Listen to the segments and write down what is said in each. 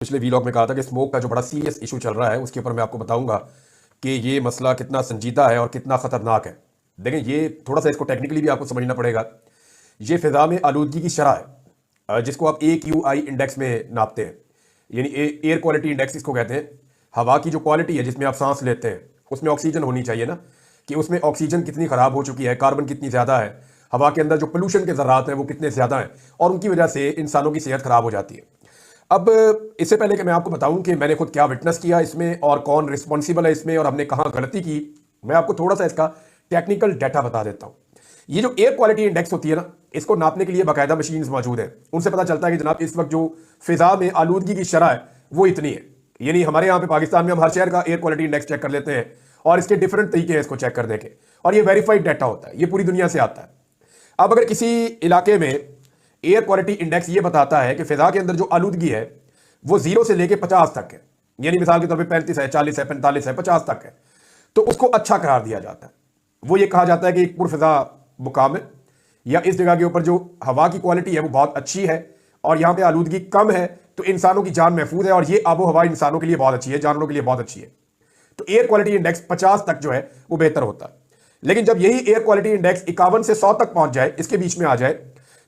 पिछले वीलॉग में कहा था कि स्मोक का जो बड़ा सीरियस इशू चल रहा है उसके ऊपर मैं आपको बताऊंगा कि ये मसला कितना संजीदा है और कितना ख़तरनाक है। देखें, ये थोड़ा सा इसको टेक्निकली भी आपको समझना पड़ेगा। ये फ़िज़ा में आलूदगी की शरह है जिसको आप AQI इंडेक्स में नापते हैं, यानी एयर क्वालिटी इंडेक्स इसको कहते हैं। हवा की जो क्वालिटी है जिसमें आप सांस लेते हैं उसमें ऑक्सीजन होनी चाहिए ना, कि उसमें ऑक्सीजन कितनी ख़राब हो चुकी है, कार्बन कितनी ज़्यादा है, हवा के अंदर जो पोल्यूशन के ज़रात हैं वो कितने ज़्यादा हैं और उनकी वजह से इंसानों की सेहत ख़राब हो जाती है। अब इससे पहले कि मैं आपको बताऊं कि मैंने खुद क्या विटनेस किया इसमें और कौन रिस्पॉन्सिबल है इसमें और हमने कहाँ गलती की, मैं आपको थोड़ा सा इसका टेक्निकल डाटा बता देता हूं। ये जो एयर क्वालिटी इंडेक्स होती है ना, इसको नापने के लिए बाकायदा मशीन्स मौजूद हैं। उनसे पता चलता है कि जनाब इस वक्त जो फिजा में आलूदगी की शरह है वो इतनी है। यानी हमारे यहाँ पे पाकिस्तान में हम हर शहर का एयर क्वालिटी इंडेक्स चेक कर लेते हैं और इसके डिफरेंट तरीके हैं इसको चेक करने के, और ये वेरीफाइड डाटा होता है, ये पूरी दुनिया से आता है। अब अगर किसी इलाके में एयर क्वालिटी इंडेक्स ये बताता है कि फिजा के अंदर जो आलूदगी है वो 0 से लेके 50 तक है, यानी मिसाल के तौर पे 35 है, 40 है, 45 है, 50 तक है, तो उसको अच्छा करार दिया जाता है। वो ये कहा जाता है कि एक पुरफिजा मुकाम है या इस जगह के ऊपर जो हवा की क्वालिटी है वो बहुत अच्छी है और यहाँ पे आलूदगी कम है, तो इंसानों की जान महफूज है और ये आबो हवा इंसानों के लिए बहुत अच्छी है, जानवरों के लिए बहुत अच्छी है। तो एयर क्वालिटी इंडेक्स 50 तक जो है वो बेहतर होता है। लेकिन जब यही एयर क्वालिटी इंडेक्स 51 से 100 तक पहुंच जाए, इसके बीच में आ जाए,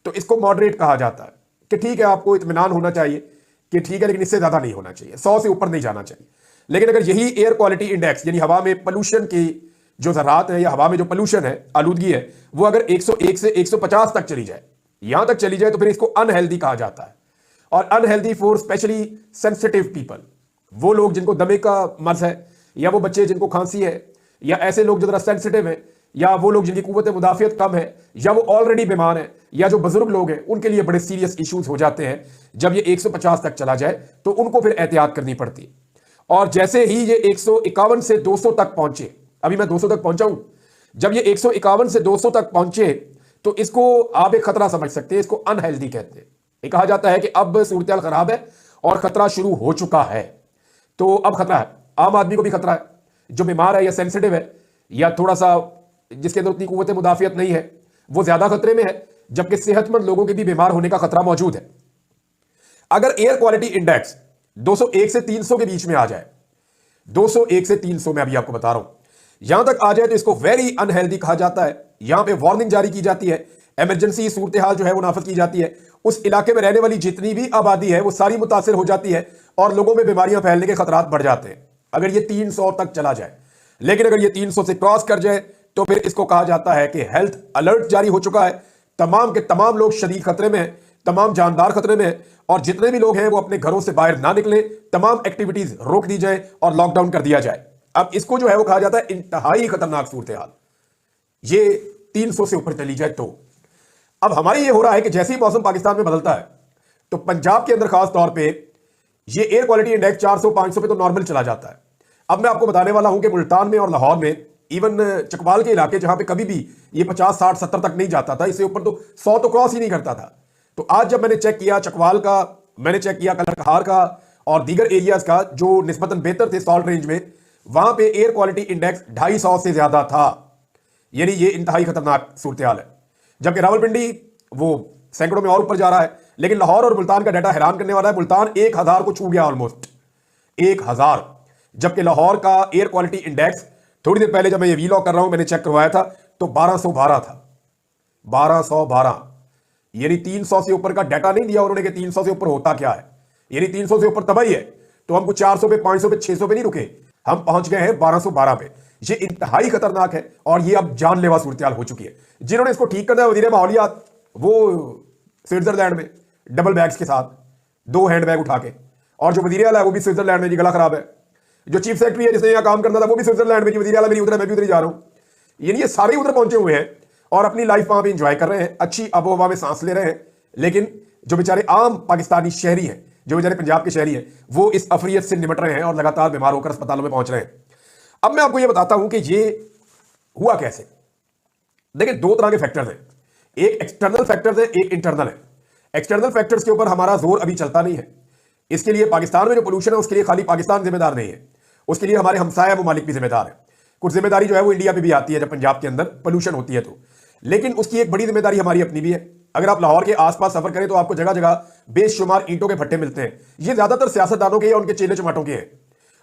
तो इसको मॉडरेट कहा जाता है कि ठीक है, आपको इत्मीनान होना चाहिए कि ठीक है, लेकिन इससे ज्यादा नहीं होना चाहिए, 100 से ऊपर नहीं जाना चाहिए। लेकिन अगर यही एयर क्वालिटी इंडेक्स यानी हवा में पोल्यूशन की जो ज़रात है या हवा में जो पोल्यूशन है, आलूदगी है, वो अगर 101 से 150 तक चली जाए, यहां तक चली जाए, तो फिर इसको अनहेल्दी कहा जाता है। और unhealthy for specially sensitive people, वो लोग जिनको दमे का मर्ज है, या वो बच्चे जिनको खांसी है, या ऐसे लोग जो जरा सेंसिटिव है, या वो लोग जिनकी कुव्वत मुदाफियत कम है, या वो ऑलरेडी बीमार है, या जो बुजुर्ग लोग हैं, उनके लिए बड़े सीरियस इश्यूज हो जाते हैं। जब ये 150 तक चला जाए तो उनको फिर एहतियात करनी पड़ती है। और जैसे ही ये 151 से 200 तक पहुंचे, अभी मैं 200 तक पहुंचा हूं, जब ये 151 से 200 तक पहुंचे तो इसको आप एक खतरा समझ सकते हैं, इसको अनहेल्दी कहते हैं। ये कहा जाता है कि अब सूरत खराब है और खतरा शुरू हो चुका है। तो अब खतरा है, आम आदमी को भी खतरा है, जो बीमार है या सेंसिटिव है या थोड़ा सा जिसके अंदर उतनी कुव्वत मुदाफियत नहीं है, वो ज्यादा खतरे में है, जबकि सेहतमंद लोगों के भी बीमार होने का खतरा मौजूद है। अगर एयर क्वालिटी इंडेक्स 201 से 300 के बीच में आ जाए, 201 से 300 में अभी आपको बता रहा हूं, यहां तक आ जाए तो इसको वेरी अनहेल्दी कहा जाता है। यहां पे वार्निंग जारी की जाती है, इमरजेंसी सूरत हाल जो है वो नाफिज की जाती है। उस इलाके में रहने वाली जितनी भी आबादी है वो सारी मुतासिर हो जाती है और लोगों में बीमारियां फैलने के खतरात बढ़ जाते हैं अगर ये 300 तक चला जाए। लेकिन अगर ये 300 से क्रॉस कर जाए तो फिर इसको कहा जाता है कि हेल्थ अलर्ट जारी हो चुका है, तमाम के तमाम लोग शदीद खतरे में हैं, तमाम जानदार खतरे में हैं, और जितने भी लोग हैं वो अपने घरों से बाहर ना निकले, तमाम एक्टिविटीज रोक दी जाए और लॉकडाउन कर दिया जाए। अब इसको जो है वो कहा जाता है इंतहाई खतरनाक सूरत हाल, ये 300 से ऊपर चली जाए तो। अब हमारे ये हो रहा है कि जैसे ही मौसम पाकिस्तान में बदलता है तो पंजाब के अंदर खास तौर पे ये एयर क्वालिटी इंडेक्स 400-500 पे तो नॉर्मल चला जाता है। अब मैं आपको बताने वाला हूं कि मुल्तान में और लाहौर में, इवन चकवाल के इलाके जहां पे कभी भी ये 50, 60, 70 तक नहीं जाता था, इससे ऊपर तो 100 तो क्रॉस ही नहीं करता था। तो आज जब मैंने चेक किया चकवाल का, मैंने चेक किया कलरकहार का और दीगर एरियाज का जो निस्बतन बेहतर थे सॉल्ट रेंज में, वहां पे एयर क्वालिटी इंडेक्स 250 से ज्यादा था। यानी ये इंतहाई खतरनाक सूरत हाल है। जबकि रावलपिंडी वो सैकड़ों में और ऊपर जा रहा है, लेकिन लाहौर और मुल्तान का डाटा हैरान करने वाला है। मुल्तान 1000 को छू गया, ऑलमोस्ट 1000, जबकि लाहौर का एयर क्वालिटी इंडेक्स थोड़ी देर पहले जब मैं ये वीलॉग कर रहा हूं मैंने चेक करवाया था तो 1212 था, 1212। यानी 300 से ऊपर का डाटा नहीं दिया उन्होंने कि 300 से ऊपर होता क्या है। यानी 300 से ऊपर तबाही है, तो हमको 400 पे, 500 पे, 600 पे नहीं रुके, हम पहुंच गए हैं 1212 पे। ये इंतहाई खतरनाक है और ये अब जानलेवा सूरत हाल हो चुकी है। जिन्होंने इसको ठीक करना है वजीर माहौलियात, वो स्विट्जरलैंड में डबल बैग्स के साथ 2 हैंड बैग उठा के, और जो वजीर आला है वो भी स्विट्जरलैंड में, जी गला खराब है। जो चीफ सेक्रेटरी है जिसने यहाँ काम करना था वो भी स्विट्जरलैंड में, वजीर आला भी नहीं उधर, मैं भी उधर ही जा रहा हूं। यानी ये सारे उधर पहुंचे हुए हैं और अपनी लाइफ वहां पे इंजॉय कर रहे हैं, अच्छी आबो हवा में सांस ले रहे हैं। लेकिन जो बेचारे आम पाकिस्तानी शहरी हैं, जो बेचारे पंजाब के शहरी हैं, वो इस अफरियत से निपट रहे हैं और लगातार बीमार होकर अस्पतालों में पहुंच रहे हैं। अब मैं आपको ये बताता हूं कि ये हुआ कैसे। देखिए, 2 तरह के फैक्टर्स हैं, एक एक्सटर्नल फैक्टर्स है, एक इंटरनल है। एक्सटर्नल फैक्टर्स के ऊपर हमारा जोर अभी चलता नहीं है। इसके लिए पाकिस्तान में जो पोल्यूशन है उसके लिए खाली पाकिस्तान जिम्मेदार नहीं है, उसके लिए हमारे हमसाया ममालिक भी जिम्मेदार है। कुछ जिम्मेदारी जो है वो इंडिया पे भी आती है जब पंजाब के अंदर पोल्यूशन होती है तो, लेकिन उसकी एक बड़ी जिम्मेदारी हमारी अपनी भी है। अगर आप लाहौर के आसपास सफर करें तो आपको जगह जगह बेशुमार ईंटों के भट्टे मिलते हैं। ये ज्यादातर सियासतदानों के या उनके चेले चमाटों के हैं।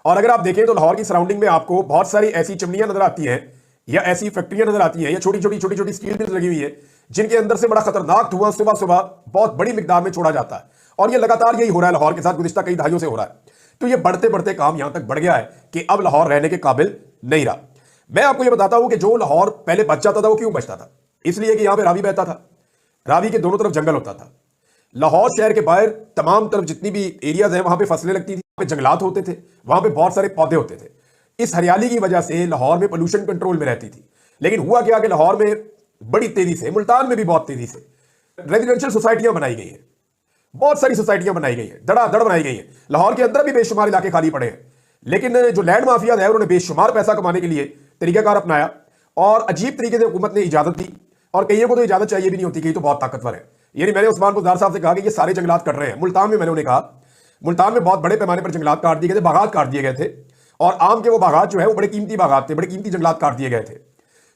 और अगर आप देखें तो लाहौर की सराउंडिंग में आपको बहुत सारी ऐसी चिमनियां नजर आती हैं या ऐसी फैक्ट्रियां नजर आती हैं या छोटी छोटी स्टील मिल्स लगी हुई है जिनके अंदर से बड़ा खतरनाक धुआं सुबह सुबह बहुत बड़ी मिकदार में छोड़ा जाता है। और ये लगातार यही हो रहा है लाहौर के साथ, गुज़िश्ता कई दहाइयों से हो रहा है। तो ये बढ़ते बढ़ते काम यहां तक बढ़ गया है कि अब लाहौर रहने के काबिल नहीं रहा। मैं आपको ये बताता हूं कि जो लाहौर पहले बच जाता था वो क्यों बचता था? इसलिए कि यहां पे रावी बहता था, रावी के दोनों तरफ जंगल होता था। लाहौर शहर के बाहर तमाम तरफ जितनी भी एरियाज हैं वहां पे फसलें लगती थी, वहां पे जंगलात होते थे, वहां पे बहुत सारे पौधे होते थे। इस हरियाली की वजह से लाहौर में पोल्यूशन कंट्रोल में रहती थी। लेकिन हुआ क्या कि लाहौर में बड़ी तेजी से, मुल्तान में भी बहुत तेजी से रेजिडेंशियल सोसाइटियां बनाई गई हैं, बहुत सारी सोसाइटियां बनाई गई हैं, धड़ाधड़ बनाई गई हैं। लाहौर के अंदर भी बेशुमार इलाके खाली पड़े हैं। लेकिन जो लैंड माफिया है उन्होंने बेशुमार पैसा कमाने के लिए तरीकाकार अपनाया और अजीब तरीके से हुकूमत ने इजाजत दी। और कईयों को तो इजाजत चाहिए भी नहीं होती, कई तो बहुत ताकतवर है। यानी मैंने उस्मान बुज़दार साहब से कहा कि ये सारे जंगलात कट रहे हैं। मुल्तान में मैंने उन्हें कहा, मुल्तान में बहुत बड़े पैमाने पर जंगलात काट दिए गए थे, बागात काट दिए गए थे। और आम के वो बागात जो है वो बड़े कीमती बागात थे, बड़े कीमती जंगलात काट दिए गए थे।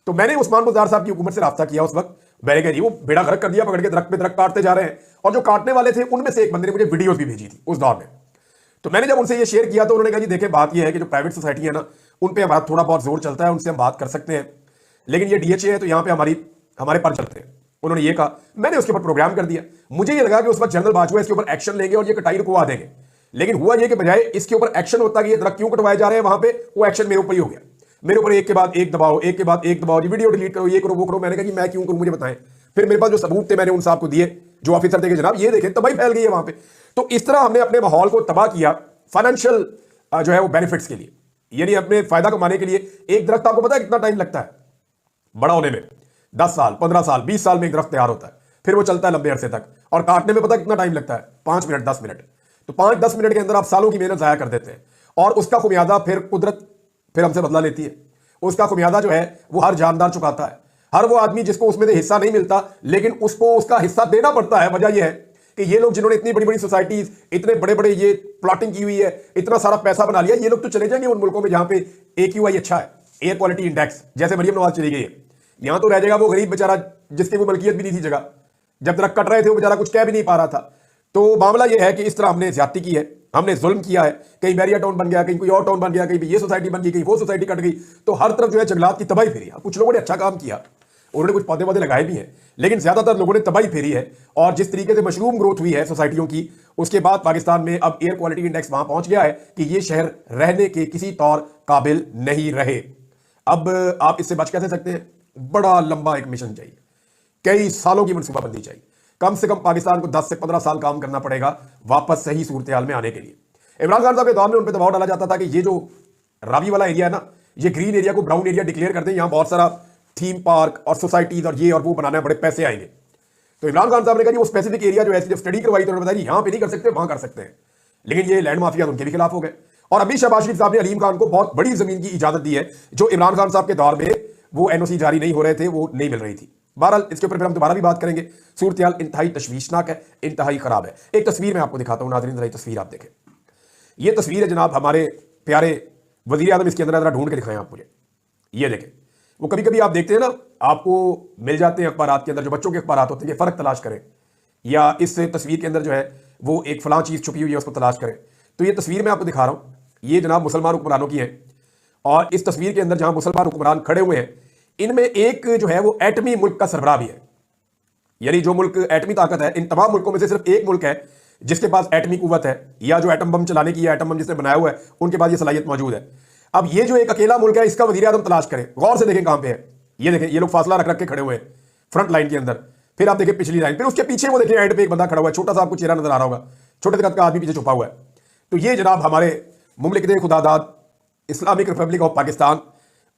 तो मैंने उस्मान बुज़दार साहब की हुकूमत से राब्ता किया उस वक्त। मैंने कहा जी वो बेड़ा गर्क कर दिया, पकड़ के दरख्त पे दरख्त काटते जा रहे हैं। और जो काटने वाले थे उनमें से एक बंदे ने मुझे वीडियोस भी भेजी थी उस दौर में। तो मैंने जब उनसे ये शेयर किया तो उन्होंने कहा जी देखें बात ये है कि जो प्राइवेट सोसाइटी है ना उन पर हमारा थोड़ा बहुत जोर चलता है, उनसे हम बात कर सकते हैं, लेकिन ये डीएचए है तो यहाँ पे हमारे पर चलते हैं। उन्होंने ये कहा, मैंने उसके ऊपर प्रोग्राम कर दिया। मुझे ये लगा कि उस वक्त जनरल बाजवा इसके ऊपर एक्शन लेंगे और ये कटाई रुकवा देंगे। लेकिन हुआ ये कि बजाय इसके ऊपर एक्शन होता कि ये दरख्त क्यों कटवाए जा रहे हैं वहां पे, वो एक्शन मेरे ऊपर ही हो गया। मेरे ऊपर एक के बाद एक दबाओ, एक के बाद एक दबाओ, जी वीडियो डिलीट करो, ये करो वो करो। मैंने कहा कि मैं क्यों करूं, मुझे बताएं। फिर मेरे पास जो सबूत थे मैंने उन साहब को दिए, जो ऑफिसर थे कि जनाब ये देखें तबाही फैल गई है वहां पे। तो इस तरह हमने अपने माहौल को तबाह किया फाइनेंशियल जो है वो बेनिफिट्स के लिए, यानी अपने फायदा कमाने के लिए। एक दरख्त आपको पता है कितना टाइम लगता है बड़ा होने में? 10 साल, 15 साल, 20 साल में एक दरख्त तैयार होता है, फिर वो चलता है लंबे अरसे तक। और काटने में पता कितना टाइम लगता है? 5 मिनट, 10 मिनट। तो 5-10 मिनट के अंदर आप सालों की मेहनत जाया कर देते हैं। और उसका खुमियाजा फिर कुदरत फिर हमसे बदला लेती है। उसका खुमियाजा जो है वो हर जानदार चुकाता है। हर वो आदमी जिसको उसमें से हिस्सा नहीं मिलता, लेकिन उसको उसका हिस्सा देना पड़ता है। वजह यह है कि ये लोग जिन्होंने इतनी बड़ी बड़ी सोसाइटीज, इतने बड़े बड़े ये प्लॉटिंग की हुई है, इतना सारा पैसा बना लिया, ये लोग तो चले जाएंगे उन मुल्कों में जहां पे AQI अच्छा है, एयर क्वालिटी इंडेक्स, जैसे मरियम नवाज चली गई है। यहां तो रह जाएगा वो गरीब बेचारा जिसकी कोई मलकियत भी नहीं थी जगह। जब दरख्त कट रहे थे वो बेचारा कुछ कह भी नहीं पा रहा था। तो मामला ये है कि इस तरह हमने ज्यादती की है, हमने जुल्म किया है। कहीं बैरिया टाउन बन गया, कहीं कोई और टाउन बन गया, कहीं ये सोसाइटी बन गई, कहीं वो सोसाइटी कट गई। तो हर तरफ जो है जंगलात की तबाही फेरी। कुछ लोगों ने अच्छा काम किया, उन्होंने कुछ पौधे लगाए भी हैं, लेकिन ज्यादातर लोगों ने तबाही फेरी है। और जिस तरीके से मशरूम ग्रोथ हुई है सोसाइटियों की, उसके बाद पाकिस्तान में अब एयर क्वालिटी इंडेक्स वहां पहुंच गया है कि ये शहर रहने के किसी तौर काबिल नहीं रहे। अब आप इससे बच कैसे सकते हैं? बड़ा लंबा एक मिशन चाहिए, कई सालों की मनसूबाबंदी चाहिए। कम से कम पाकिस्तान को 10 से 15 साल काम करना पड़ेगा वापस सही सूरत हाल में आने के लिए। इमरान खान साहब के दौर में उन पर दबाव डाला जाता था कि ये जो रावी वाला एरिया है ना, ये ग्रीन एरिया को ब्राउन एरिया डिक्लेयर कर दें, यहां बहुत सारा थीम पार्क और सोसाइटीज और ये और वो बनाना है, बड़े पैसे आएंगे। तो इमरान खान साहब ने कहा वो स्पेसिफिक एरिया जो है जब स्टडी करवाई तो उन्होंने बताया यहां पे नहीं कर सकते, वहां कर सकते हैं। लेकिन ये लैंड माफिया उनके भी खिलाफ हो गए। और अभी शहबाज शरीफ साहब ने अलीम खान को बहुत बड़ी जमीन की इजाजत दी है, जो इमरान खान साहब के दौर में वो NOC जारी नहीं हो रहे थे, वो नहीं मिल रही थी। बहरहाल इसके ऊपर फिर हम दोबारा भी बात करेंगे। सूरत हाल इंतहाई तशवीशनाक है, इंतहाई खराब है। एक तस्वीर मैं आपको दिखाता हूं नाज़रीन, जरा तस्वीर आप देखें। ये तस्वीर है जनाब हमारे प्यारे वजीर आज़म, इसके अंदर जरा ढूंढ के दिखाएं आप मुझे। ये देखें, वो कभी कभी आप देखते हैं ना, आपको मिल जाते हैं अखबार के अंदर, जो बच्चों के अखबार होते हैं, फ़र्क तलाश करें, या इस तस्वीर के अंदर जो है वो एक फलां चीज़ छुपी हुई है उसको तलाश करें। तो ये तस्वीर मैं आपको दिखा रहा हूँ, ये जनाब मुसलमान हुक्मरानों की है। और इस तस्वीर के अंदर जहां मुसलमान हुक्मरान खड़े हुए हैं, इनमें एक जो है वो एटमी मुल्क का सरबराह भी है। यानी जो मुल्क एटमी ताकत है, इन तमाम मुल्कों में से सिर्फ एक मुल्क है जिसके पास एटमी कुव्वत है, या जो एटम बम चलाने की, एटम बम जिसने बनाया हुआ है उनके पास ये सलाहियत मौजूद है। अब ये जो एक अकेला मुल्क है, इसका वजीर आज़म तलाश करें, गौर से देखें कहां पे है। ये देखें, ये लोग फासला रख रख के खड़े हुए हैं फ्रंट लाइन के अंदर। फिर आप देखें पिछली लाइन, फिर उसके पीछे वो देखें एंड पे एक बंदा खड़ा हुआ है, छोटा सा आपको चेहरा नजर आ रहा होगा, छोटे कद का आदमी पीछे छुपा हुआ है। तो ये जनाब हमारे मुमलिकत खुदादाद इस्लामिक रिपब्लिक ऑफ पाकिस्तान,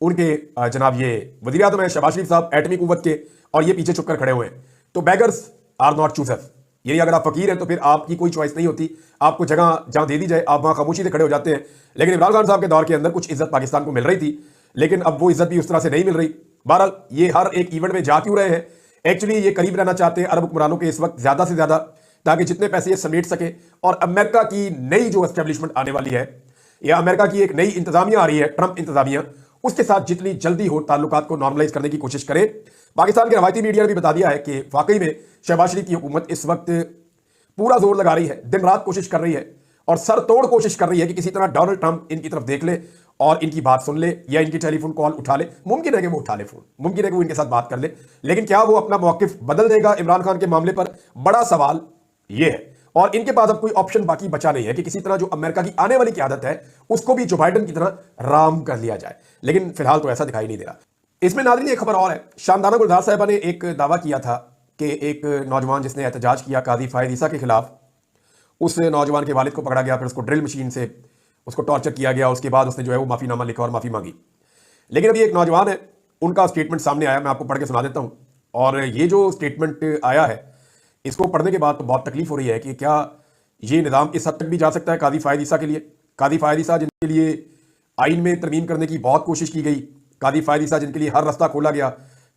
उनके जनाब ये वज़ीर आज़म है शहबाज शरीफ साहब, एटमी कुव्वत के, और ये पीछे छुपकर खड़े हुए हैं। तो बेगर्स आर नॉट चूजर्स, यानी अगर आप फकीर हैं तो फिर आपकी कोई चॉइस नहीं होती, आपको जगह जहां दे दी जाए आप वहां खामोशी से खड़े हो जाते हैं। लेकिन इमरान खान साहब के दौर के अंदर कुछ इज्जत पाकिस्तान को मिल रही थी, लेकिन अब वो इज्जत भी उस तरह से नहीं मिल रही। बहरहाल ये हर एक इवेंट में जा क्यों रहे हैं? एक्चुअली ये करीब रहना चाहते हैं अरब हुक्मरानों के इस वक्त ज़्यादा से ज़्यादा, ताकि जितने पैसे ये समेट सके। और अमेरिका की नई जो एस्टेब्लिशमेंट आने वाली है, या अमेरिका की एक नई इंतजामिया आ रही है, ट्रंप इंतजामिया, उसके साथ जितनी जल्दी हो ताल्लुकात को नॉर्मलाइज करने की कोशिश करें। पाकिस्तान के रवायती मीडिया ने भी बता दिया है कि वाकई में शहबाज शरीफ की हुकूमत इस वक्त पूरा जोर लगा रही है, दिन रात कोशिश कर रही है और सर तोड़ कोशिश कर रही है कि किसी तरह डोनाल्ड ट्रंप इनकी तरफ देख ले और इनकी बात सुन ले या इनकी टेलीफोन कॉल उठा ले। मुमकिन है कि वो उठा ले फोन, मुमकिन है कि वो इनके साथ बात कर ले, लेकिन क्या वो अपना मौकिफ बदल देगा इमरान खान के मामले पर? बड़ा सवाल ये है। और इनके पास अब कोई ऑप्शन बाकी बचा नहीं है कि किसी तरह जो अमेरिका की आने वाली क़यादत है उसको भी जो बाइडन की तरह राम कर लिया जाए, लेकिन फिलहाल तो ऐसा दिखाई नहीं दे रहा। इसमें नाज़रीन एक खबर और है। शानदाना गुलजार साहिबा ने एक दावा किया था कि एक नौजवान जिसने एहतजाज किया काजी फायद ईसा के खिलाफ, उस नौजवान के वालिद को पकड़ा गया, फिर उसको ड्रिल मशीन से उसको टॉर्चर किया गया, उसके बाद उसने जो है वो माफ़ीनामा लिखा और माफ़ी मांगी। लेकिन अभी एक नौजवान है, उनका स्टेटमेंट सामने आया, मैं आपको पढ़ के सुना देता हूँ। और ये जो स्टेटमेंट आया है इसको पढ़ने के बाद तो बहुत तकलीफ हो रही है कि क्या ये निज़ाम इस हद तक भी जा सकता है काजी फायद ईसा के लिए। काजी फायद ईसा जिनके लिए आइन में तरमीम करने की बहुत कोशिश की गई, काजी फायद ईसा जिनके लिए हर रास्ता खोला गया,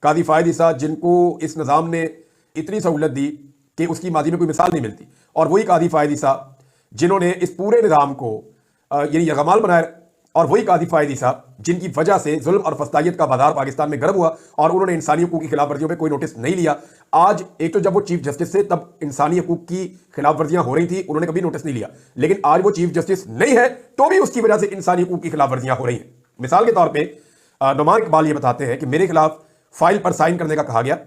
काजी फायद ईसा जिनको इस निज़ाम ने इतनी सहूलत दी कि उसकी माजी में कोई मिसाल नहीं मिलती, और वही काजी फायद ईसा जिन्होंने इस पूरे निज़ाम को यानी यगमाल बनाया, और वही काजी फायद ईसा जिनकी वजह से जुल्म और फस्तायत का बाजार पाकिस्तान में गर्म हुआ और उन्होंने इंसानी हकूक़ की खिलाफ वर्जियों पर कोई नोटिस नहीं लिया। आज एक तो जब वो चीफ जस्टिस थे तब इंसानी हकूक़ की खिलाफ वर्जियां हो रही थी, उन्होंने कभी नोटिस नहीं लिया, लेकिन आज वो चीफ जस्टिस नहीं है तो भी उसकी वजह से इंसानी हकूक़ की खिलाफ वर्जियां हो रही हैं। मिसाल के तौर पर नुमान इकबाल ये बताते हैं कि मेरे खिलाफ फाइल पर साइन करने का कहा गया,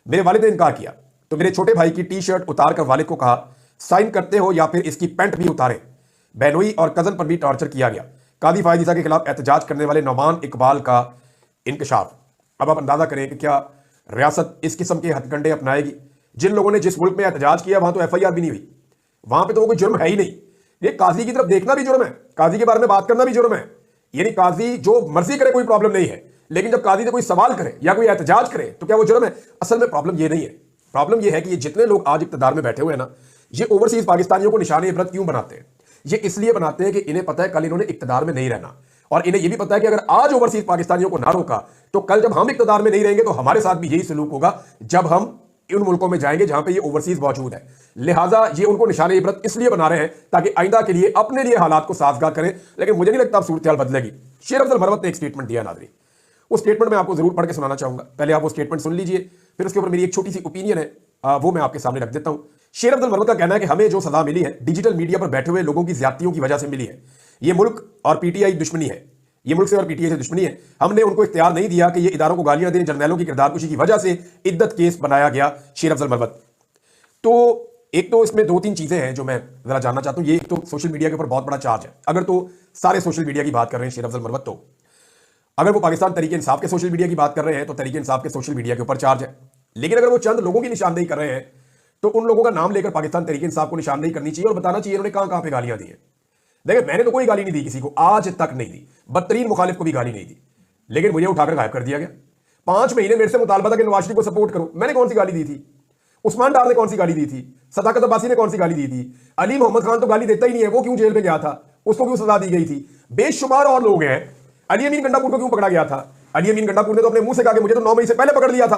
मेरे वालिद ने इनकार किया, तो मेरे छोटे भाई की टी शर्ट उतार कर वालिद को कहा साइन करते हो या फिर इसकी पैंट भी उतारें। बहनोई और कजन पर भी टॉर्चर किया गया। काजी फायद ईसा के खिलाफ एहतजाज करने वाले नुमान इकबाल का इंकशाफ। अब आप अंदाजा करें कि क्या रियासत इस किस्म के हथकंडे अपनाएगी? जिन लोगों ने जिस मुल्क में एहतजाज किया वहां तो FIR भी नहीं हुई, वहां पे तो वो कोई जुर्म है ही नहीं। ये काजी की तरफ देखना भी जुर्म है, काजी के बारे में बात करना भी जुर्म है। यानी काजी जो मर्जी करे कोई प्रॉब्लम नहीं है, लेकिन जब काजी से कोई सवाल करे या कोई एहतजाज करे तो क्या वो जुर्म है? असल में प्रॉब्लम ये नहीं है। प्रॉब्लम ये है कि ये जितने लोग आज इक़्तिदार में बैठे हुए हैं ना, ये ओवरसीज पाकिस्तानियों को निशाने इबरत क्यों बनाते हैं? ये इसलिए बनाते हैं कि इन्हें पता है कल इन्होंने इक़्तिदार में नहीं रहना, और इन्हें यह भी पता है कि अगर आज ओवरसीज पाकिस्तानियों को ना रोका तो कल जब हम इक़्तिदार में नहीं रहेंगे तो हमारे साथ भी यही सलूक होगा जब हम उन मुल्कों में जाएंगे जहां पे ये ओवरसीज मौजूद है। लिहाजा ये उनको निशाने इबरत इसलिए बना रहे हैं ताकि आइंदा के लिए अपने लिए हालात को साजगार करें, लेकिन मुझे नहीं लगता अब सूरत हाल बदलेगी। शेर अफजल मरवत ने एक स्टेटमेंट दिया नाज़रीन, उस स्टेटमेंट में आपको जरूर पढ़ के सुनाना चाहूंगा। पहले आप वो स्टेटमेंट सुन लीजिए, फिर उसके ऊपर मेरी एक छोटी सी ओपिनियन है, वो मैं आपके सामने रख देता हूं। शेर अफजल मरवत का कहना है कि हमें जो सजा मिली है डिजिटल मीडिया पर बैठे हुए लोगों की ज्यादतियों की वजह से मिली है। ये मुल्क और PTI दुश्मनी है, ये मुल्क से और PTI से दुश्मनी है। हमने उनको इख्तियार नहीं दिया कि ये इदारों को गालियां दें। जर्नैलों की किरदारकुशी की वजह से इद्दत केस बनाया गया। शेर अफजल मरवत तो एक तो इसमें 2-3 चीजें हैं जो मैं जरा जानना चाहता हूं। ये एक तो सोशल मीडिया के ऊपर बहुत बड़ा चार्ज है, अगर तो सारे सोशल मीडिया की बात कर रहे हैं शेर अफजल मरवत, तो अगर वो पाकिस्तान तहरीक इंसाफ के सोशल मीडिया की बात कर रहे हैं तो तहरीक इंसाफ के सोशल मीडिया के ऊपर चार्ज है। लेकिन अगर वो चंद लोगों की निशानदेही कर रहे हैं तो उन लोगों का नाम लेकर पाकिस्तान तहरीक इंसाफ को निशानदेही करनी चाहिए और बताना चाहिए इन्होंने कहां पे गालियां दी हैं। देखिए, मैंने तो कोई गाली नहीं दी किसी को, आज तक नहीं दी, बदतरीन मुखालिफ को भी गाली नहीं दी, लेकिन मुझे उठाकर गायब कर दिया गया। 5 महीने मेरे से मुतालबा था कि नवाज शरीफ को सपोर्ट करो, मैंने कौन सी गाली दी थी? उस्मान डार ने कौन सी गाली दी थी? सदाकत अब्बासी ने कौन सी गाली दी थी? अली मोहम्मद खान तो गाली देता ही नहीं है, वो क्यों जेल में गया था? उसको क्यों सजा दी गई थी? बेशुमार और लोग हैं। अली अमीन गंडापुर को क्यों पकड़ा गया था? अली अमीन गंडापुर ने तो अपने मुंह से कहा कि मुझे तो 9 मई से पहले पकड़ लिया था,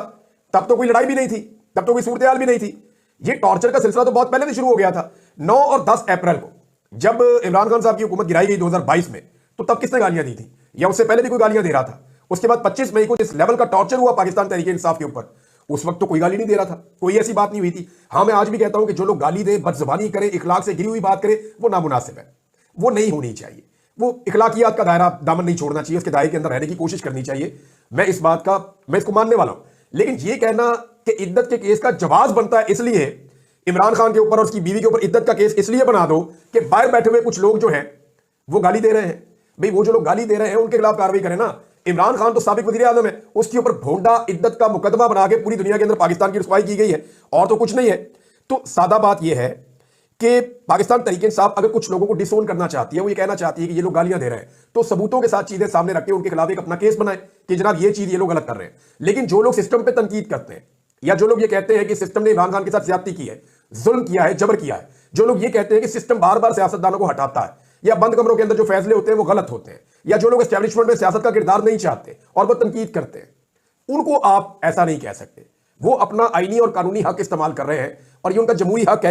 तब तो कोई लड़ाई भी नहीं थी, तब तो कोई सूरत हाल भी नहीं थी। ये टॉर्चर का सिलसिला तो बहुत पहले से शुरू हो गया था। 9 और 10 अप्रैल को जब इमरान खान साहब की हुकूमत गिराई गई 2022 में, तो तब किसने गालियां दी थी? या उससे पहले भी कोई गालियां दे रहा था? उसके बाद 25 मई को जिस लेवल का टॉर्चर हुआ पाकिस्तान तहरीक इंसाफ के ऊपर, उस वक्त तो कोई गाली नहीं दे रहा था, कोई ऐसी बात नहीं हुई थी। हाँ, मैं आज भी कहता हूं कि जो लोग गाली दे, बदजुबानी करे, इखलाक से गिरी हुई बात करे, वो नामुनासिब है, वो नहीं होनी चाहिए। वो इखलाकियात का दायरा दामन नहीं छोड़ना चाहिए, उसके दायरे के अंदर रहने की कोशिश करनी चाहिए। मैं इसको मानने वाला हूं। लेकिन ये कहना कि इद्दत के केस का जवाब बनता है इसलिए इमरान खान के ऊपर और उसकी बीवी के ऊपर इद्दत का केस इसलिए बना दो कि बाहर बैठे हुए कुछ लोग जो हैं वो गाली दे रहे हैं, भाई वो जो लोग गाली दे रहे हैं उनके खिलाफ कार्रवाई करें ना। इमरान खान तो साबिक वज़ीर आज़म है, उसके ऊपर भोंडा इद्दत का मुकदमा बना के पूरी दुनिया के अंदर पाकिस्तान की रुसवाई की गई है, और तो कुछ नहीं है। तो सादा बात यह है कि पाकिस्तान तहरीक इंसाफ अगर कुछ लोगों को डिसोन करना चाहती है, वो ये कहना चाहती है कि ये लोग गालियां दे रहे हैं, तो सबूतों के साथ चीजें सामने रख के उनके खिलाफ एक अपना केस बनाए कि जनाब ये चीज ये लोग गलत कर रहे हैं। लेकिन जो लोग सिस्टम पे तनकीद करते हैं, या जो लोग ये कहते हैं कि सिस्टम ने इमरान खान के साथ ज्यादती की है, जुल्म किया है, जबर किया है, जो लोग ये कहते हैं कि सिस्टम बार बार सियासतदानों को हटाता है, या बंद कमरों के अंदर जो फैसले होते हैं वो गलत होते हैं, या जो लोग एस्टैब्लिशमेंट में सियासत का किरदार नहीं चाहते और वो तनकीद करते हैं, उनको आप ऐसा नहीं कह सकते। वो अपना आईनी और कानूनी हक इस्तेमाल कर रहे हैं और ये उनका जमहूरी हक है।